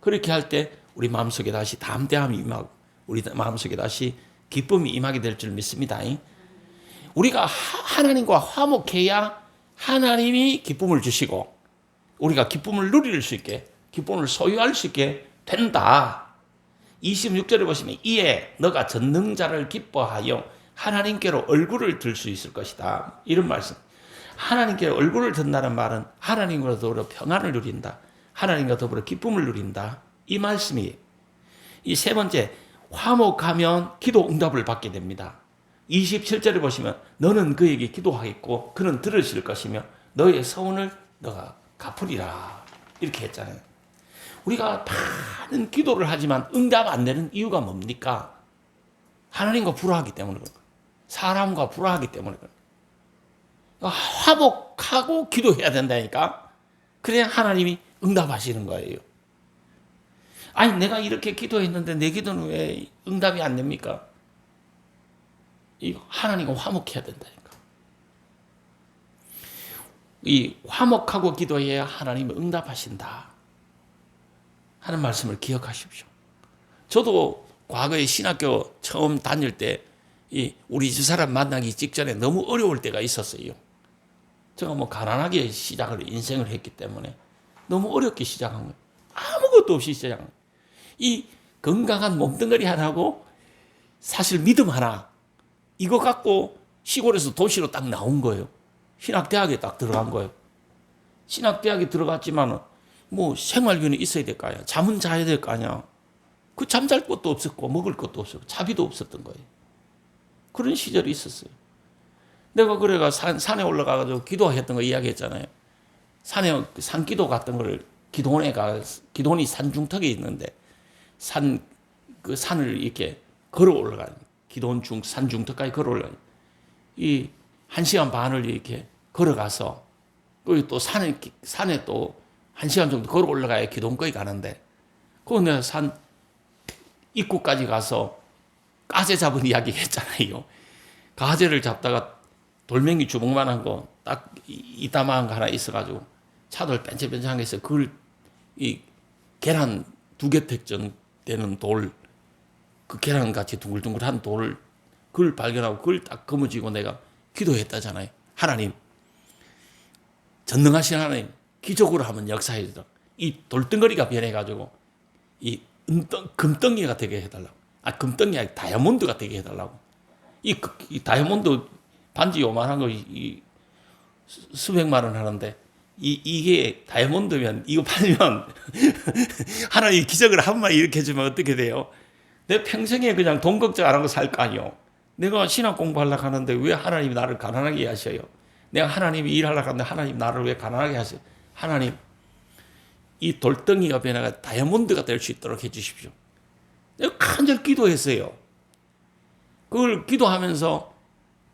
그렇게 할 때 우리 마음속에 다시 담대함이 임하고 우리 마음속에 다시 기쁨이 임하게 될 줄 믿습니다. 우리가 하나님과 화목해야 하나님이 기쁨을 주시고 우리가 기쁨을 누릴 수 있게, 기쁨을 소유할 수 있게 된다. 26절에 보시면 이에 너가 전능자를 기뻐하여 하나님께로 얼굴을 들 수 있을 것이다. 이런 말씀. 하나님께로 얼굴을 든다는 말은 하나님과 더불어 평안을 누린다. 하나님과 더불어 기쁨을 누린다. 이 말씀이에요. 이 세 번째, 화목하면 기도 응답을 받게 됩니다. 27절에 보시면 너는 그에게 기도하겠고 그는 들으실 것이며 너의 서원을 너가 갚으리라. 이렇게 했잖아요. 우리가 많은 기도를 하지만 응답 안 되는 이유가 뭡니까? 하나님과 불화하기 때문에 그런 거예요. 사람과 불화하기 때문에 그런 거예요. 화목하고 기도해야 된다니까. 그래야 하나님이 응답하시는 거예요. 아니 내가 이렇게 기도했는데 내 기도는 왜 응답이 안 됩니까? 이 하나님과 화목해야 된다니까. 이 화목하고 기도해야 하나님이 응답하신다 하는 말씀을 기억하십시오. 저도 과거에 신학교 처음 다닐 때 우리 집사람 만나기 직전에 너무 어려울 때가 있었어요. 제가 뭐 가난하게 인생을 했기 때문에 너무 어렵게 시작한 거예요. 아무것도 없이 시작한 거예요. 이 건강한 몸뚱아리 하나고 사실 믿음 하나, 이거 갖고 시골에서 도시로 딱 나온 거예요. 신학대학에 딱 들어간 거예요. 신학대학에 들어갔지만 뭐 생활비는 있어야 될 거 아니야. 잠은 자야 될 거 아니야. 그 잠잘 것도 없었고 먹을 것도 없었고 차비도 없었던 거예요. 그런 시절이 있었어요. 내가 그래가 산에 올라가가지고 기도했던 거 이야기했잖아요. 산에 산기도 갔던 걸 기도원이 산중턱에 있는데 그 산을 이렇게 걸어 올라가요. 기도원 산중턱까지 걸어 올라가요. 이 1시간 반을 이렇게 걸어가서 거기 또 산에 또 1시간 정도 걸어 올라가야 기도원까지 가는데 그거 내가 산 입구까지 가서 가재 잡은 이야기 했잖아요. 가재를 잡다가 돌멩이 주먹만한 거 딱 이따만한 거 하나 있어가지고 차돌 뺀질뺀질한 게 있어요. 그걸 이 계란 2개 정도 되는 돌, 그 계란같이 둥글둥글한 돌을 그걸 발견하고 그걸 딱 거머쥐고 내가 기도했다잖아요. 하나님, 전능하신 하나님, 기적으로 한번 역사해 주라. 이 돌덩어리가 변해가지고 이 금덩이가 되게 해달라고. 금덩이가 아니라 다이아몬드가 되게 해달라고. 이 다이아몬드 반지 요만한 거 수백만 원 하는데 이게 다이아몬드면 이거 팔면 하나님 기적을 한 번만 일으켜 주면 어떻게 돼요? 내 평생에 그냥 돈 걱정 안 하고 살 거 아니요. 내가 신학 공부하려고 하는데 왜 하나님이 나를 가난하게 하셔요? 내가 하나님이 일하려고 하는데 하나님 나를 왜 가난하게 하세요? 하나님, 이 돌덩이가 변해가 다이아몬드가 될 수 있도록 해 주십시오. 내가 간절히 기도했어요. 그걸 기도하면서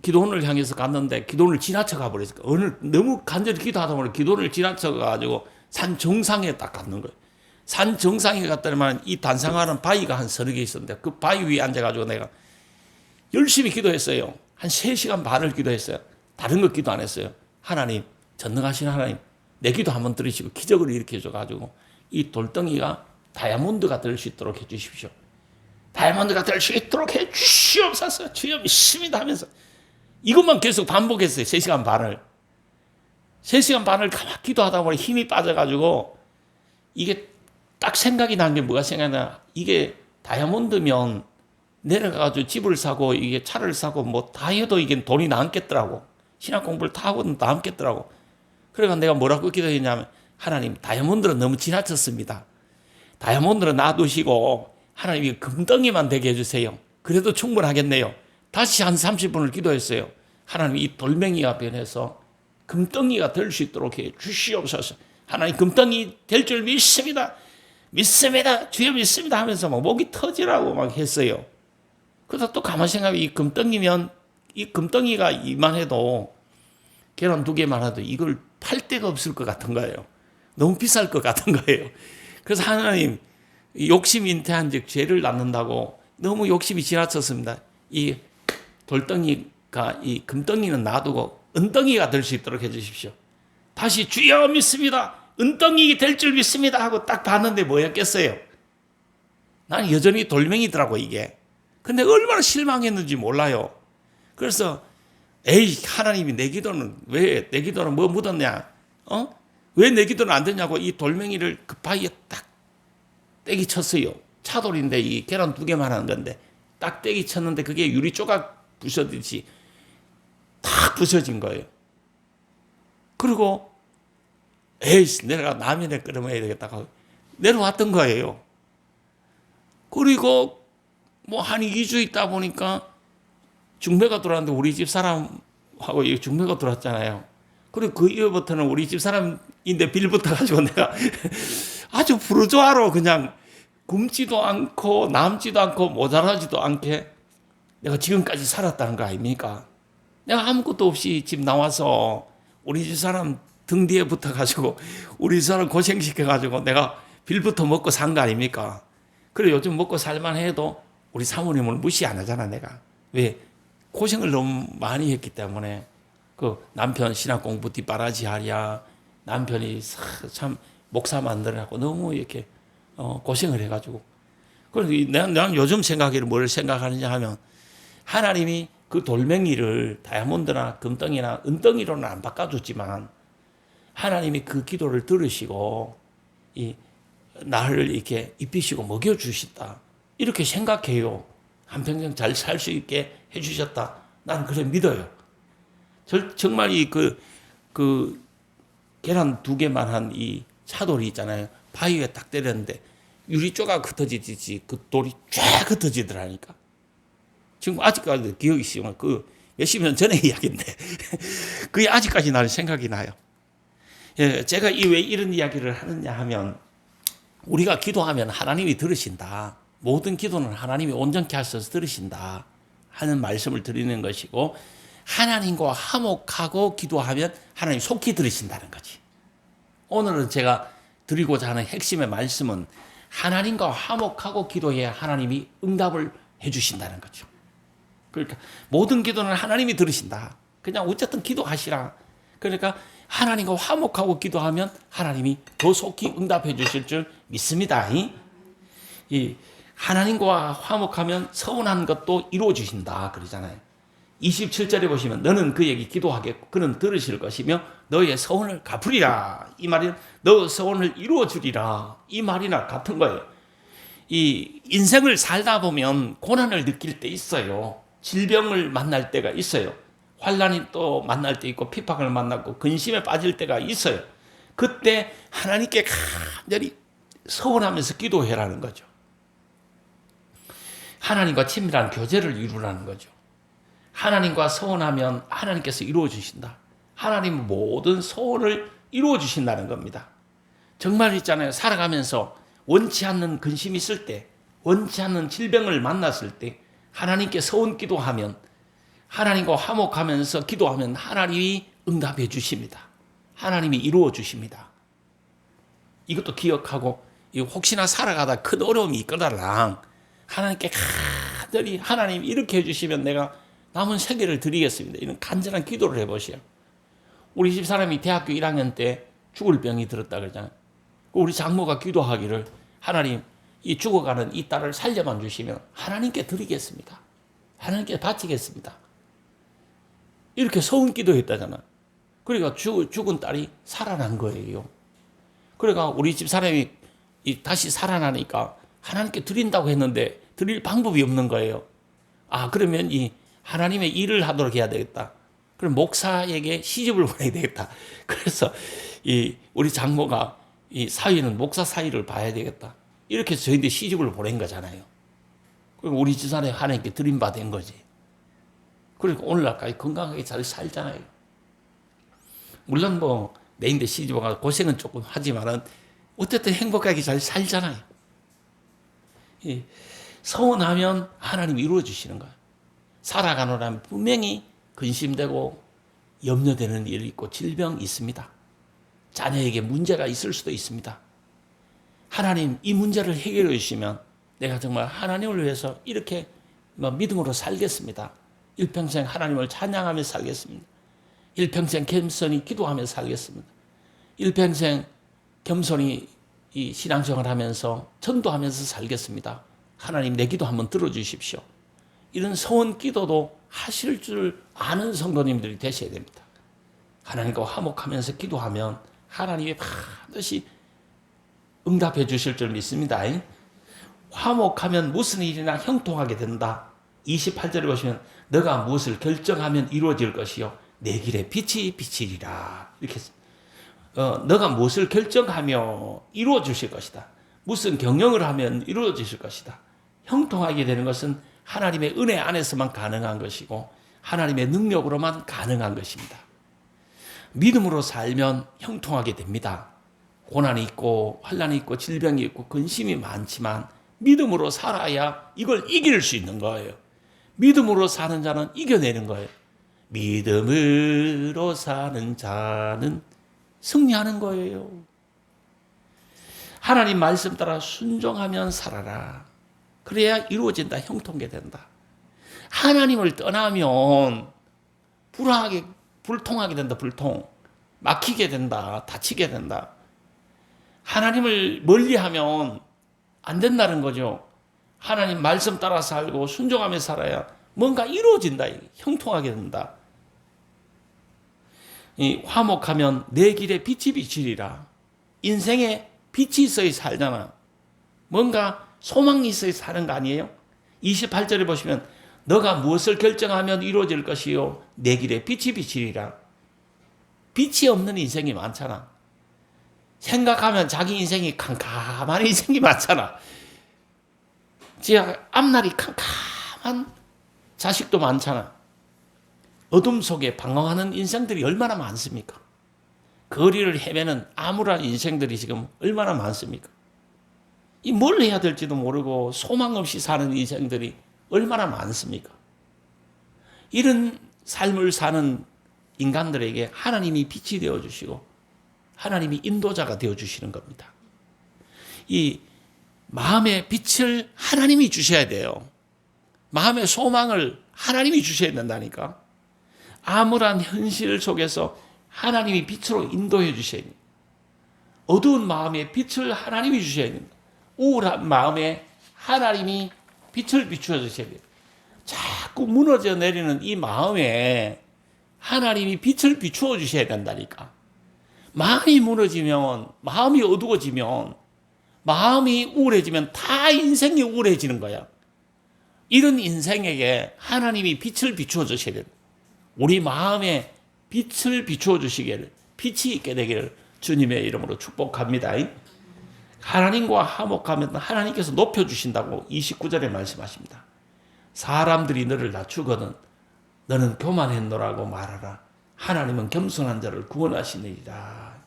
기도원을 향해서 갔는데 기도원을 지나쳐 가버렸어요. 너무 간절히 기도하다 보니 기도원을 지나쳐 가지고 산 정상에 딱 갔는 거예요. 산 정상에 갔더니만 이 단상하는 바위가 한 30개 있었는데 그 바위 위에 앉아가지고 내가 열심히 기도했어요. 한 3시간 반을 기도했어요. 다른 거 기도 안 했어요. 하나님, 전능하신 하나님, 내 기도 한번 들으시고 기적을 일으켜줘가지고 이 돌덩이가 다이아몬드가 될 수 있도록 해주십시오. 다이아몬드가 될 수 있도록 해주시옵소서. 주여 믿습니다 하면서 이것만 계속 반복했어요. 3시간 반을. 3시간 반을 가만히 기도하다 보니 힘이 빠져가지고 이게 딱 생각이 난 게 뭐가 생각나? 이게 다이아몬드면 내려가가지고 집을 사고 이게 차를 사고 뭐 다 해도 이게 돈이 남겠더라고. 신학 공부를 다 하고는 남겠더라고. 그래서 내가 뭐라고 기도했냐면 하나님, 다이아몬드는 너무 지나쳤습니다. 다이아몬드는 놔두시고 하나님이 금덩이만 되게 해주세요. 그래도 충분하겠네요. 다시 한 30분을 기도했어요. 하나님 이 돌멩이가 변해서 금덩이가 될 수 있도록 해 주시옵소서. 하나님 금덩이 될 줄 믿습니다. 믿습니다. 주여 믿습니다 하면서 막 목이 터지라고 막 했어요. 그래서 또 가만히 생각하면 이 금덩이면 이 금덩이가 이만해도 계란 2개만 해도 이걸 팔 데가 없을 것 같은 거예요. 너무 비쌀 것 같은 거예요. 그래서 하나님 욕심 잉태한 즉 죄를 낳는다고 너무 욕심이 지나쳤습니다. 이 돌덩이가 이 금덩이는 놔두고 은덩이가 될 수 있도록 해주십시오. 다시 주여 믿습니다. 은덩이 될 줄 믿습니다 하고 딱 봤는데 뭐였겠어요? 나는 여전히 돌멩이더라고 이게. 근데 얼마나 실망했는지 몰라요. 그래서 에이 하나님이 내 기도는 왜 내 기도는 뭐 묻었냐? 왜 내 기도는 안 되냐고 이 돌멩이를 그 바위에 딱 떼기 쳤어요. 차돌인데 이 계란 2개만 하는 건데 딱 떼기 쳤는데 그게 유리 조각 부서지듯이 탁 부서진 거예요. 그리고 에이씨 내가 라면에 끓여 먹어야 되겠다 하고 내려왔던 거예요. 그리고 뭐 한 2주 있다 보니까 중매가 들어왔는데 우리 집 사람하고 중매가 들어왔잖아요. 그리고 그 이후부터는 우리 집 사람인데 빌붙어 가지고 내가 아주 부르주아로 그냥 굶지도 않고 남지도 않고 모자라지도 않게 내가 지금까지 살았다는 거 아닙니까? 내가 아무것도 없이 집 나와서 우리 집 사람 등 뒤에 붙어가지고 우리 집 사람 고생시켜가지고 내가 빌부터 먹고 산 거 아닙니까? 그래 요즘 먹고 살만 해도 우리 사모님을 무시 안 하잖아 내가. 왜? 고생을 너무 많이 했기 때문에 그 남편 신학 공부 뒷바라지 하랴 남편이 참 목사 만들라고 너무 이렇게 고생을 해가지고 그래서 난 요즘 생각에는 뭘 생각하느냐 하면 하나님이 그 돌멩이를 다이아몬드나 금덩이나 은덩이로는 안 바꿔줬지만 하나님이 그 기도를 들으시고 이 나를 이렇게 입히시고 먹여주셨다 이렇게 생각해요. 한평생 잘 살 수 있게 해주셨다. 난 그래 믿어요. 정말 그 계란 2개만 한 이 차돌이 있잖아요. 바위에 딱 때렸는데 유리 조각 흩어지듯이 그 돌이 쫙 흩어지더라니까. 지금 아직까지 기억이 있지만 그 몇십 년 전의 이야기인데 그게 아직까지 나는 생각이 나요. 예, 제가 왜 이런 이야기를 하느냐 하면 우리가 기도하면 하나님이 들으신다. 모든 기도는 하나님이 온전케 하셔서 들으신다 하는 말씀을 드리는 것이고 하나님과 화목하고 기도하면 하나님 속히 들으신다는 거지. 오늘은 제가 드리고자 하는 핵심의 말씀은 하나님과 화목하고 기도해야 하나님이 응답을 해주신다는 거죠. 그러니까 모든 기도는 하나님이 들으신다. 그냥 어쨌든 기도하시라. 그러니까 하나님과 화목하고 기도하면 하나님이 더 속히 응답해 주실 줄 믿습니다. 이 하나님과 화목하면 서운한 것도 이루어 주신다 그러잖아요. 27절에 보시면 너는 그에게 기도하겠고 그는 들으실 것이며 너의 서운을 갚으리라. 이 말은 너 서운을 이루어 주리라. 이 말이나 같은 거예요. 이 인생을 살다 보면 고난을 느낄 때 있어요. 질병을 만날 때가 있어요. 환난이 또 만날 때 있고 핍박을 만나고 근심에 빠질 때가 있어요. 그때 하나님께 간절히 서운하면서 기도해라는 거죠. 하나님과 친밀한 교제를 이루라는 거죠. 하나님과 서운하면 하나님께서 이루어 주신다. 하나님은 모든 소원을 이루어 주신다는 겁니다. 정말 있잖아요. 살아가면서 원치 않는 근심이 있을 때, 원치 않는 질병을 만났을 때 하나님께 서운 기도하면 하나님과 화목하면서 기도하면 하나님이 응답해 주십니다. 하나님이 이루어 주십니다. 이것도 기억하고 혹시나 살아가다 큰 어려움이 있거나 하나님께 간절히 하나님 이렇게 해주시면 내가 남은 세계를 드리겠습니다. 이런 간절한 기도를 해보시오. 우리 집 사람이 대학교 1학년 때 죽을 병이 들었다 그러잖아요. 우리 장모가 기도하기를 하나님 이 죽어가는 이 딸을 살려만 주시면 하나님께 드리겠습니다. 하나님께 바치겠습니다. 이렇게 서운 기도했다잖아. 그러니까 죽은 딸이 살아난 거예요. 그러니까 우리 집 사람이 다시 살아나니까 하나님께 드린다고 했는데 드릴 방법이 없는 거예요. 그러면 이 하나님의 일을 하도록 해야 되겠다. 그럼 목사에게 시집을 보내야 되겠다. 그래서 우리 장모가 이 사위는 목사 사위를 봐야 되겠다. 이렇게 해서 저희한테 시집을 보낸 거잖아요. 그리고 우리 집사람이 하나님께 드림받은 거지. 그리고 오늘날까지 건강하게 잘 살잖아요. 물론 뭐 내인데 시집와서 고생은 조금 하지만은 어쨌든 행복하게 잘 살잖아요. 서운하면 하나님이 이루어 주시는 거예요. 살아가노라면 분명히 근심되고 염려되는 일이 있고 질병이 있습니다. 자녀에게 문제가 있을 수도 있습니다. 하나님 이 문제를 해결해 주시면 내가 정말 하나님을 위해서 이렇게 믿음으로 살겠습니다. 일평생 하나님을 찬양하며 살겠습니다. 일평생 겸손히 기도하며 살겠습니다. 일평생 겸손히 이 신앙생활 하면서 전도하면서 살겠습니다. 하나님 내 기도 한번 들어주십시오. 이런 서원 기도도 하실 줄 아는 성도님들이 되셔야 됩니다. 하나님과 화목하면서 기도하면 하나님이 반드시 응답해 주실 줄 믿습니다. 화목하면 무슨 일이나 형통하게 된다. 28절에 보시면 너가 무엇을 결정하면 이루어질 것이요 내 길에 빛이 비치리라. 이렇게 너가 무엇을 결정하며 이루어 주실 것이다. 무슨 경영을 하면 이루어 주실 것이다. 형통하게 되는 것은 하나님의 은혜 안에서만 가능한 것이고 하나님의 능력으로만 가능한 것입니다. 믿음으로 살면 형통하게 됩니다. 고난이 있고 환난이 있고 질병이 있고 근심이 많지만 믿음으로 살아야 이걸 이길 수 있는 거예요. 믿음으로 사는 자는 이겨내는 거예요. 믿음으로 사는 자는 승리하는 거예요. 하나님 말씀 따라 순종하면 살아라. 그래야 이루어진다. 형통하게 된다. 하나님을 떠나면 불통하게 된다. 불통. 막히게 된다. 다치게 된다. 하나님을 멀리하면 안 된다는 거죠. 하나님 말씀 따라 살고 순종하며 살아야 뭔가 이루어진다. 형통하게 된다. 화목하면 내 길에 빛이 비치리라. 인생에 빛이 있어야 살잖아. 뭔가 소망이 있어야 사는 거 아니에요? 28절에 보시면 너가 무엇을 결정하면 이루어질 것이요 내 길에 빛이 비치리라. 빛이 없는 인생이 많잖아. 생각하면 자기 인생이 캄캄한 인생이 많잖아. 앞날이 캄캄한 자식도 많잖아. 어둠 속에 방황하는 인생들이 얼마나 많습니까? 거리를 헤매는 암울한 인생들이 지금 얼마나 많습니까? 뭘 해야 될지도 모르고 소망 없이 사는 인생들이 얼마나 많습니까? 이런 삶을 사는 인간들에게 하나님이 빛이 되어주시고 하나님이 인도자가 되어주시는 겁니다. 이 마음의 빛을 하나님이 주셔야 돼요. 마음의 소망을 하나님이 주셔야 된다니까. 암울한 현실 속에서 하나님이 빛으로 인도해 주셔야 됩니다. 어두운 마음에 빛을 하나님이 주셔야 됩니다. 우울한 마음에 하나님이 빛을 비추어 주셔야 돼요. 자꾸 무너져 내리는 이 마음에 하나님이 빛을 비추어 주셔야 된다니까. 마음이 무너지면, 마음이 어두워지면, 마음이 우울해지면 다 인생이 우울해지는 거야. 이런 인생에게 하나님이 빛을 비추어 주셔야 돼요. 우리 마음에 빛을 비추어 주시기를, 빛이 있게 되기를 주님의 이름으로 축복합니다. 하나님과 화목하면 하나님께서 높여주신다고 29절에 말씀하십니다. 사람들이 너를 낮추거든 너는 교만했노라고 말하라. 하나님은 겸손한 자를 구원하시느니라.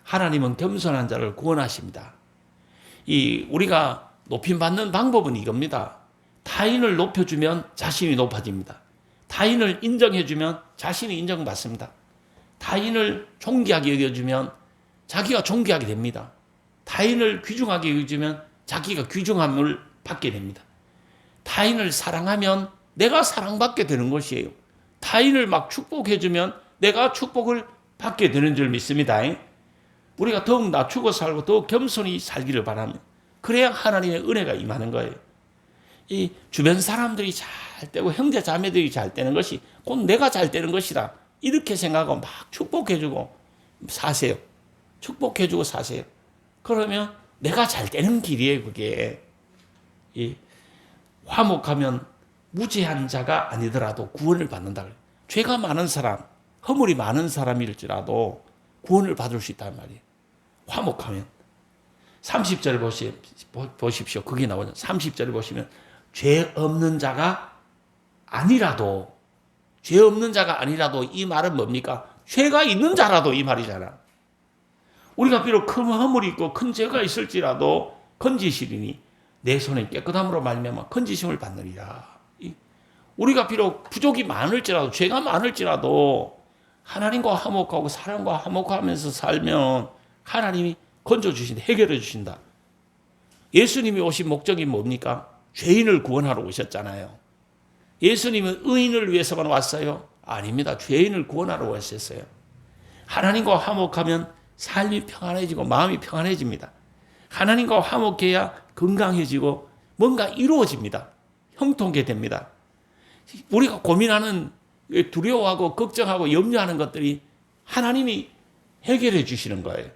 하나님은 겸손한 자를 구원하십니다. 우리가 높임받는 방법은 이겁니다. 타인을 높여주면 자신이 높아집니다. 타인을 인정해주면 자신이 인정받습니다. 타인을 존귀하게 여겨주면 자기가 존귀하게 됩니다. 타인을 귀중하게 여겨주면 자기가 귀중함을 받게 됩니다. 타인을 사랑하면 내가 사랑받게 되는 것이에요. 타인을 막 축복해주면 내가 축복을 받게 되는 줄 믿습니다. 우리가 더욱 낮추고 살고 더욱 겸손히 살기를 바랍니다. 그래야 하나님의 은혜가 임하는 거예요. 이 주변 사람들이 잘 되고 형제 자매들이 잘 되는 것이 곧 내가 잘 되는 것이다. 이렇게 생각하고 막 축복해주고 사세요. 축복해주고 사세요. 그러면 내가 잘 되는 길이에요. 그게 화목하면 무죄한 자가 아니더라도 구원을 받는다. 죄가 많은 사람, 허물이 많은 사람일지라도 구원을 받을 수 있단 말이에요. 화목하면. 30절 보십시오. 그게 나오죠. 30절 보시면 죄 없는 자가 아니라도 죄 없는 자가 아니라도 이 말은 뭡니까? 죄가 있는 자라도 이 말이잖아. 우리가 비록 큰 허물이 있고 큰 죄가 있을지라도 건지시리니 내 손에 깨끗함으로 말미암아 건지심을 받느니라. 우리가 비록 부족이 많을지라도 죄가 많을지라도 하나님과 화목하고 사람과 화목하면서 살면 하나님이 건져주신다. 해결해 주신다. 예수님이 오신 목적이 뭡니까? 죄인을 구원하러 오셨잖아요. 예수님은 의인을 위해서만 왔어요? 아닙니다. 죄인을 구원하러 오셨어요. 하나님과 화목하면 삶이 평안해지고 마음이 평안해집니다. 하나님과 화목해야 건강해지고 뭔가 이루어집니다. 형통하게 됩니다. 우리가 고민하는 두려워하고 걱정하고 염려하는 것들이 하나님이 해결해 주시는 거예요.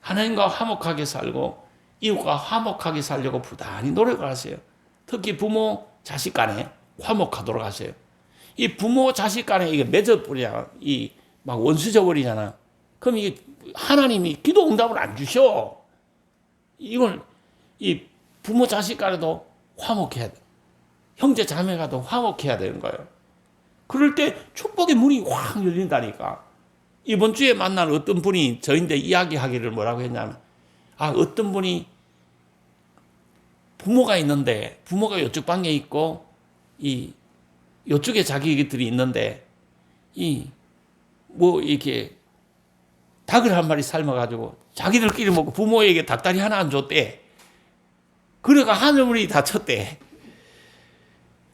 하나님과 화목하게 살고 이웃과 화목하게 살려고 부단히 노력을 하세요. 특히 부모 자식 간에 화목하도록 하세요. 이 부모 자식 간에 이게 맺어버려 이 막 원수져 버리잖아. 그럼 이게 하나님이 기도 응답을 안 주셔. 이걸 이 부모 자식 간에도 화목해야 돼. 형제 자매가도 화목해야 되는 거예요. 그럴 때 축복의 문이 확 열린다니까. 이번 주에 만난 어떤 분이 저인데 이야기하기를 뭐라고 했냐면, 어떤 분이 부모가 있는데 부모가 이쪽 방에 있고 이쪽에 자기들이 있는데 이렇게 닭을 한 마리 삶아가지고 자기들끼리 먹고 부모에게 닭다리 하나 안 줬대. 그래가 하늘문이 닫혔대.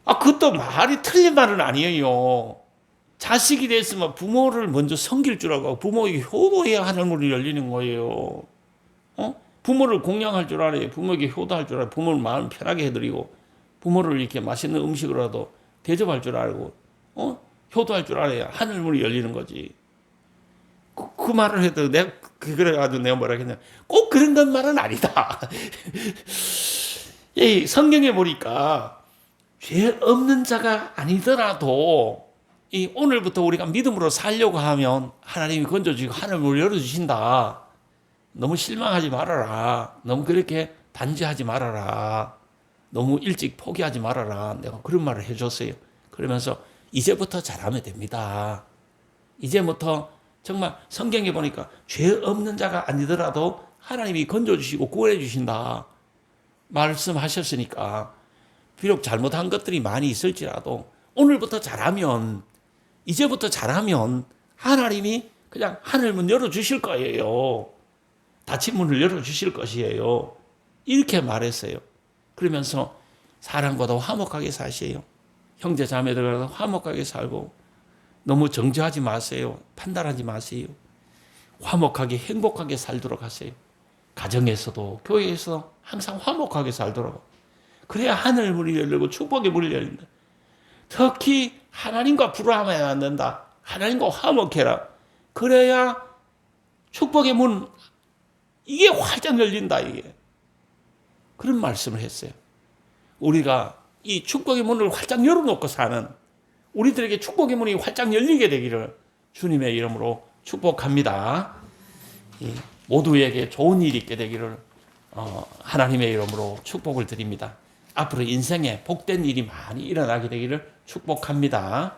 그것도 말이 틀린 말은 아니에요. 자식이 됐으면 부모를 먼저 섬길 줄 알고 부모에게 효도해야 하늘문이 열리는 거예요. 부모를 공양할 줄 알아요. 부모에게 효도할 줄 알아요. 부모를 마음 편하게 해드리고 부모를 이렇게 맛있는 음식으로라도 대접할 줄 알고 효도할 줄 알아야 하늘문이 열리는 거지. 그 말을 해도 내가 그래가지고 내가 뭐라 했냐, 꼭 그런 건 말은 아니다. 이 성경에 보니까 죄 없는 자가 아니더라도 오늘부터 우리가 믿음으로 살려고 하면 하나님이 건져주시고 하늘문을 열어주신다. 너무 실망하지 말아라. 너무 그렇게 단죄하지 말아라. 너무 일찍 포기하지 말아라. 내가 그런 말을 해줬어요. 그러면서 이제부터 잘하면 됩니다. 이제부터 정말 성경에 보니까 죄 없는 자가 아니더라도 하나님이 건져주시고 구원해 주신다 말씀하셨으니까 비록 잘못한 것들이 많이 있을지라도 오늘부터 잘하면, 이제부터 잘하면 하나님이 그냥 하늘문 열어주실 거예요. 닫힌 문을 열어주실 것이에요. 이렇게 말했어요. 그러면서 사람과도 화목하게 사세요. 형제 자매들과도 화목하게 살고 너무 정죄하지 마세요. 판단하지 마세요. 화목하게 행복하게 살도록 하세요. 가정에서도 교회에서 항상 화목하게 살도록. 그래야 하늘 문이 열리고 축복의 문이 열린다. 특히 하나님과 불화하면 안 된다. 하나님과 화목해라. 그래야 축복의 문 이게 활짝 열린다. 이게 그런 말씀을 했어요. 우리가 이 축복의 문을 활짝 열어놓고 사는 우리들에게 축복의 문이 활짝 열리게 되기를 주님의 이름으로 축복합니다. 모두에게 좋은 일이 있게 되기를 하나님의 이름으로 축복을 드립니다. 앞으로 인생에 복된 일이 많이 일어나게 되기를 축복합니다.